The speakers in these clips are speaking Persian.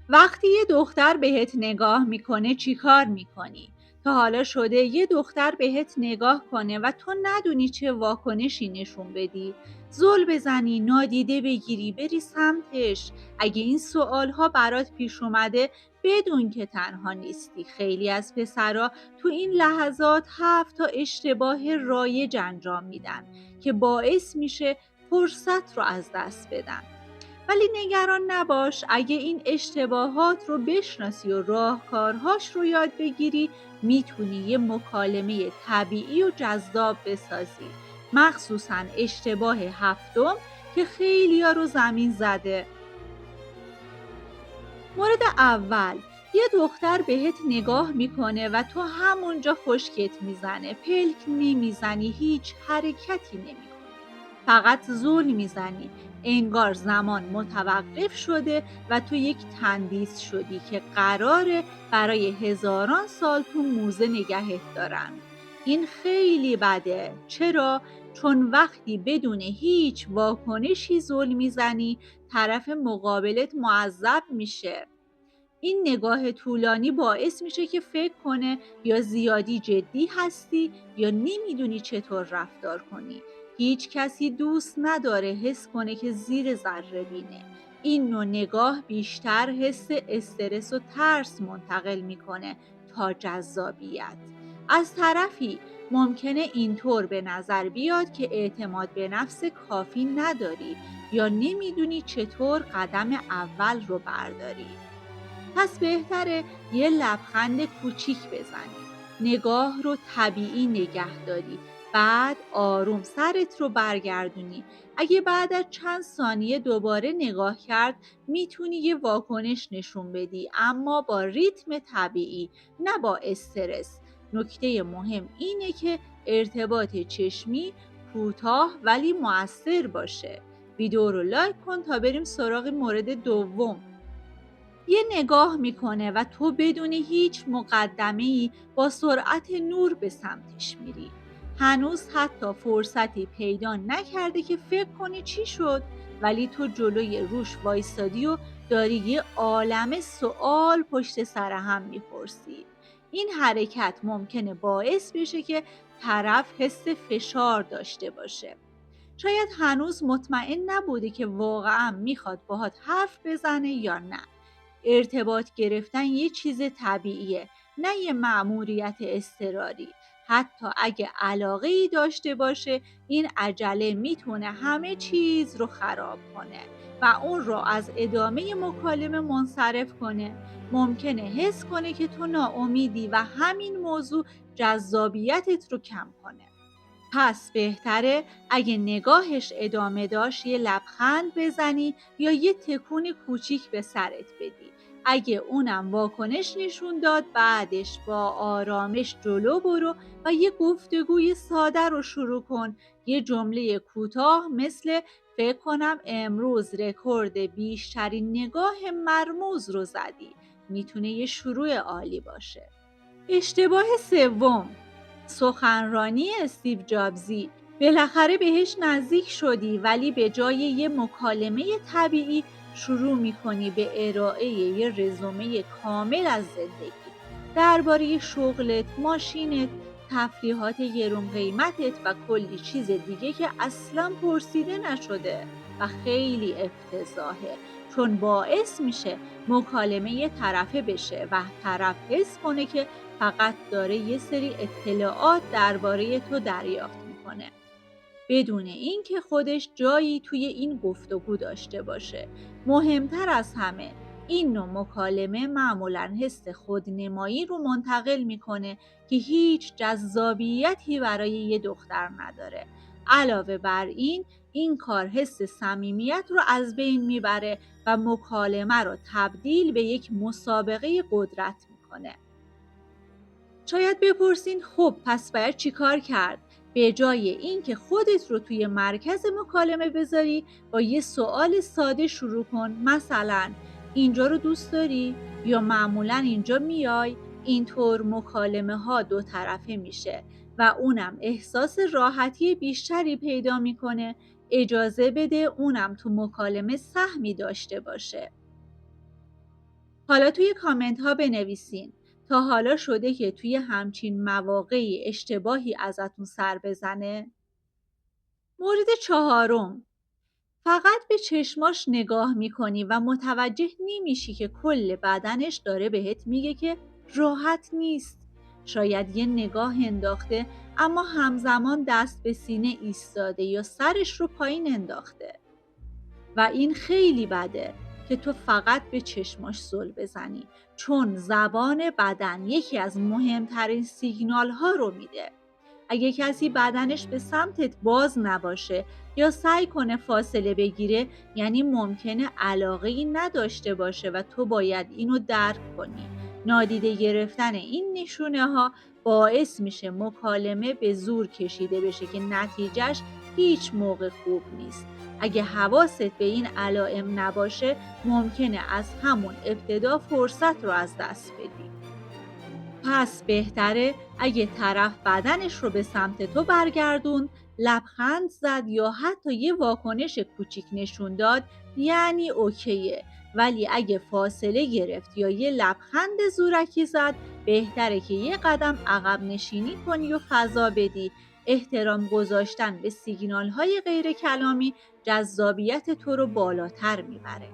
وقتی یه دختر بهت نگاه میکنه چی کار میکنی؟ تا حالا شده یه دختر بهت نگاه کنه و تو ندونی چه واکنشی نشون بدی؟ زل بزنی، نادیده بگیری، بری سمتش؟ اگه این سوالها برات پیش اومده بدون که تنها نیستی. خیلی از پسرا تو این لحظات 7 تا اشتباه رایج انجام میدن که باعث میشه فرصت رو از دست بدن. ولی نگران نباش، اگه این اشتباهات رو بشناسی و راهکارهاش رو یاد بگیری میتونی یه مکالمه طبیعی و جذاب بسازی. مخصوصا اشتباه هفتم که خیلیا رو زمین زده. مورد اول، یه دختر بهت نگاه میکنه و تو همونجا خشکت میزنه، پلک نمیزنی، هیچ حرکتی نمیکنی، فقط زل میزنی. انگار زمان متوقف شده و تو یک تندیس شدی که قراره برای هزاران سال تو موزه نگهت دارن. این خیلی بده. چرا؟ چون وقتی بدون هیچ واکنشی زل میزنی طرف مقابلت معذب میشه. این نگاه طولانی باعث میشه که فکر کنه یا زیادی جدی هستی یا نمیدونی چطور رفتار کنی. هیچ کسی دوست نداره حس کنه که زیر ذره بینه. این نوع نگاه بیشتر حس استرس و ترس منتقل میکنه تا جذابیت. از طرفی ممکنه اینطور به نظر بیاد که اعتماد به نفس کافی نداری یا نمیدونی چطور قدم اول رو برداری. پس بهتره یه لبخند کوچیک بزنی، نگاه رو طبیعی نگه داری، بعد آروم سرت رو برگردونی. اگه بعد از چند ثانیه دوباره نگاه کرد میتونی یه واکنش نشون بدی، اما با ریتم طبیعی، نه با استرس. نکته مهم اینه که ارتباط چشمی کوتاه ولی مؤثر باشه. ویدیو رو لایک کن تا بریم سراغ مورد دوم. یه نگاه میکنه و تو بدون هیچ مقدمه‌ای با سرعت نور به سمتش میری. هنوز حتی فرصتی پیدا نکرده که فکر کنی چی شد، ولی تو جلوی روش وایستادی و داری یه عالمه سوال پشت سر هم میپرسی. این حرکت ممکنه باعث بشه که طرف حس فشار داشته باشه. شاید هنوز مطمئن نبوده که واقعا میخواد باهات حرف بزنه یا نه. ارتباط گرفتن یه چیز طبیعیه، نه یه مأموریت اضطراری. حتی اگه علاقه ای داشته باشه، این عجله میتونه همه چیز رو خراب کنه و اون رو از ادامه مکالمه منصرف کنه. ممکنه حس کنه که تو ناامیدی و همین موضوع جذابیتت رو کم کنه. پس بهتره اگه نگاهش ادامه داشت یه لبخند بزنی یا یه تکون کوچیک به سرت بدی. اگه اونم واکنش نشون داد بعدش با آرامش جلو برو و یه گفتگوی ساده رو شروع کن. یه جمله کوتاه مثل فکر کنم امروز رکورد بیشترین نگاه مرموز رو زدی میتونه یه شروع عالی باشه. اشتباه سوم، سخنرانی استیو جابزی. بالاخره بهش نزدیک شدی ولی به جای یه مکالمه طبیعی شروع میکنی به ارائه یه رزومه کامل از زندگی درباره شغلت، ماشینت، تفریحات گرون قیمتت و کلی چیز دیگه که اصلا پرسیده نشده و خیلی افتضاحه، چون باعث میشه مکالمه یه طرفه بشه و طرف حس کنه که فقط داره یه سری اطلاعات درباره تو دریافت میکنه بدون اینکه خودش جایی توی این گفتگو داشته باشه. مهمتر از همه، این نوع مکالمه معمولاً حس خودنمایی رو منتقل میکنه که هیچ جذابیتی برای یه دختر نداره. علاوه بر این کار حس صمیمیت رو از بین میبره و مکالمه رو تبدیل به یک مسابقه قدرت میکنه. شاید بپرسین خب پس باید چی کار کرد؟ به جای اینکه خودت رو توی مرکز مکالمه بذاری با یه سوال ساده شروع کن، مثلا اینجا رو دوست داری؟ یا معمولا اینجا میای؟ اینطور مکالمه ها دو طرفه میشه و اونم احساس راحتی بیشتری پیدا میکنه. اجازه بده اونم تو مکالمه سهمی داشته باشه. حالا توی کامنت ها بنویسین تا حالا شده که توی همچین مواقعی اشتباهی ازتون سر بزنه؟ مورد چهارم، فقط به چشماش نگاه میکنی و متوجه نمیشی که کل بدنش داره بهت میگه که راحت نیست. شاید یه نگاه انداخته اما همزمان دست به سینه ایستاده یا سرش رو پایین انداخته و این خیلی بده که تو فقط به چشماش زل بزنی، چون زبان بدن یکی از مهمترین سیگنال ها رو میده. اگه کسی بدنش به سمتت باز نباشه یا سعی کنه فاصله بگیره، یعنی ممکنه علاقه‌ای نداشته باشه و تو باید اینو درک کنی. نادیده گرفتن این نشونه ها باعث میشه مکالمه به زور کشیده بشه که نتیجهش هیچ موقع خوب نیست. اگه حواست به این علائم نباشه، ممکنه از همون ابتدا فرصت رو از دست بدی. پس بهتره اگه طرف بدنش رو به سمت تو برگردون، لبخند زد یا حتی یه واکنش کوچیک نشون داد، یعنی اوکیه. ولی اگه فاصله گرفت یا یه لبخند زورکی زد، بهتره که یه قدم عقب نشینی کنی و فضا بدی. احترام گذاشتن به سیگنال های غیر کلامی جذابیت تو رو بالاتر میبره.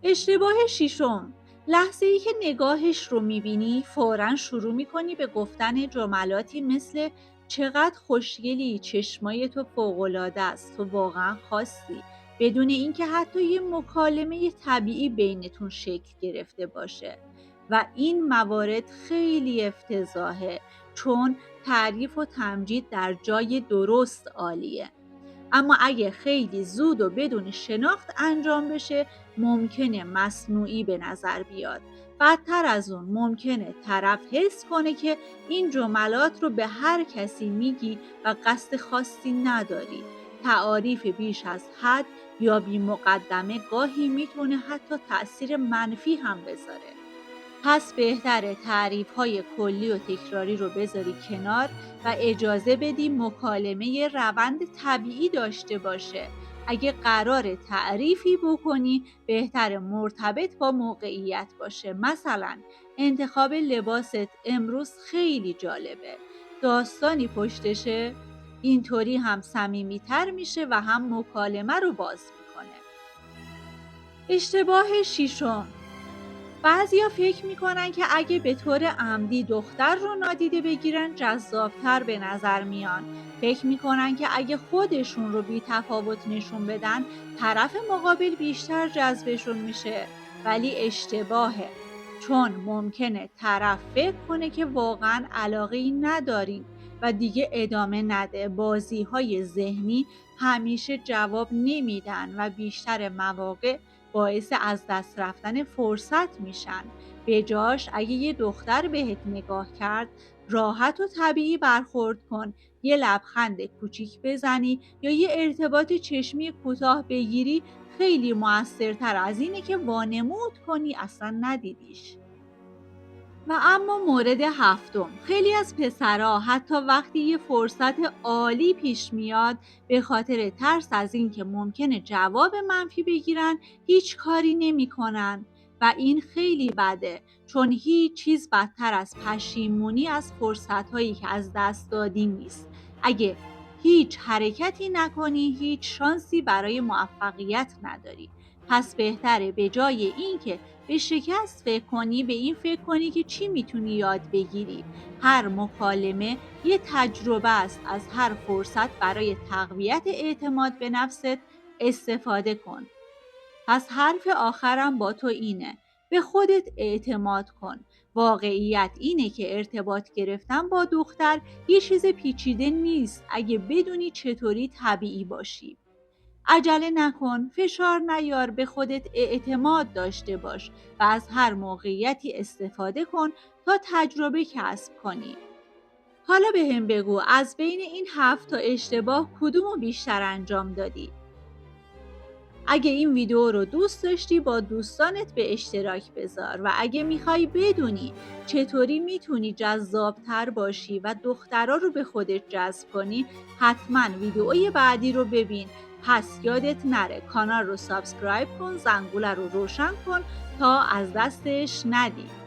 اشتباه ششم، لحظه‌ای که نگاهش رو میبینی فوراً شروع میکنی به گفتن جملاتی مثل چقدر خوشگلی، چشمای تو فوق‌العاده است، تو واقعاً خاصی، بدون اینکه حتی یه مکالمه طبیعی بینتون شکل گرفته باشه. و این موارد خیلی افتضاحه، چون تعریف و تمجید در جای درست عالیه. اما اگه خیلی زود و بدون شناخت انجام بشه، ممکنه مصنوعی به نظر بیاد. بدتر از اون، ممکنه طرف حس کنه که این جملات رو به هر کسی میگی و قصد خاصی نداری. تعاریف بیش از حد یا بی مقدمه گاهی میتونه حتی تأثیر منفی هم بذاره. پس بهتره تعریف‌های کلی و تکراری رو بذاری کنار و اجازه بدی مکالمه روند طبیعی داشته باشه. اگه قرار تعریفی بکنی، بهتره مرتبط با موقعیت باشه. مثلا انتخاب لباست امروز خیلی جالبه، داستانی پشتشه. اینطوری هم صمیمیتر میشه و هم مکالمه رو باز میکنه. اشتباه ششم، بعضیا فکر میکنن که اگه به طور عمدی دختر رو نادیده بگیرن جذابتر به نظر میان. فکر میکنن که اگه خودشون رو بی تفاوت نشون بدن، طرف مقابل بیشتر جذبشون میشه. ولی اشتباهه، چون ممکنه طرف فکر کنه که واقعا علاقه‌ای ندارین و دیگه ادامه نده. بازی‌های ذهنی همیشه جواب نمیدن و بیشتر مواقع باعث از دست رفتن فرصت میشن. به جاش اگه یه دختر بهت نگاه کرد، راحت و طبیعی برخورد کن، یه لبخند کوچیک بزنی یا یه ارتباط چشمی کوتاه بگیری خیلی موثرتر از اینه که وانمود کنی اصلا ندیدیش. و اما مورد هفتم، خیلی از پسرها حتی وقتی یه فرصت عالی پیش میاد، به خاطر ترس از این که ممکنه جواب منفی بگیرن هیچ کاری نمی‌کنن. و این خیلی بده، چون هیچ چیز بدتر از پشیمونی از فرصت‌هایی که از دست دادی نیست. اگه هیچ حرکتی نکنی، هیچ شانسی برای موفقیت نداری. پس بهتره به جای اینکه به شکست فکر کنی، به این فکر کنی که چی میتونی یاد بگیری. هر مکالمه یه تجربه است. از هر فرصت برای تقویت اعتماد به نفست استفاده کن. پس حرف آخرم با تو اینه: به خودت اعتماد کن. واقعیت اینه که ارتباط گرفتن با دختر یه چیز پیچیده نیست اگه بدونی چطوری طبیعی باشی. عجله نکن، فشار نیار، به خودت اعتماد داشته باش و از هر موقعیتی استفاده کن تا تجربه کسب کنی. حالا بهم بگو از بین این 7 تا اشتباه کدومو بیشتر انجام دادی؟ اگه این ویدیو رو دوست داشتی با دوستانت به اشتراک بذار و اگه میخوای بدونی چطوری میتونی جذابتر باشی و دخترها رو به خودت جذب کنی، حتما ویدیوی بعدی رو ببین پس یادت نره کانال رو سابسکرایب کن، زنگوله رو روشن کن تا از دستش ندی.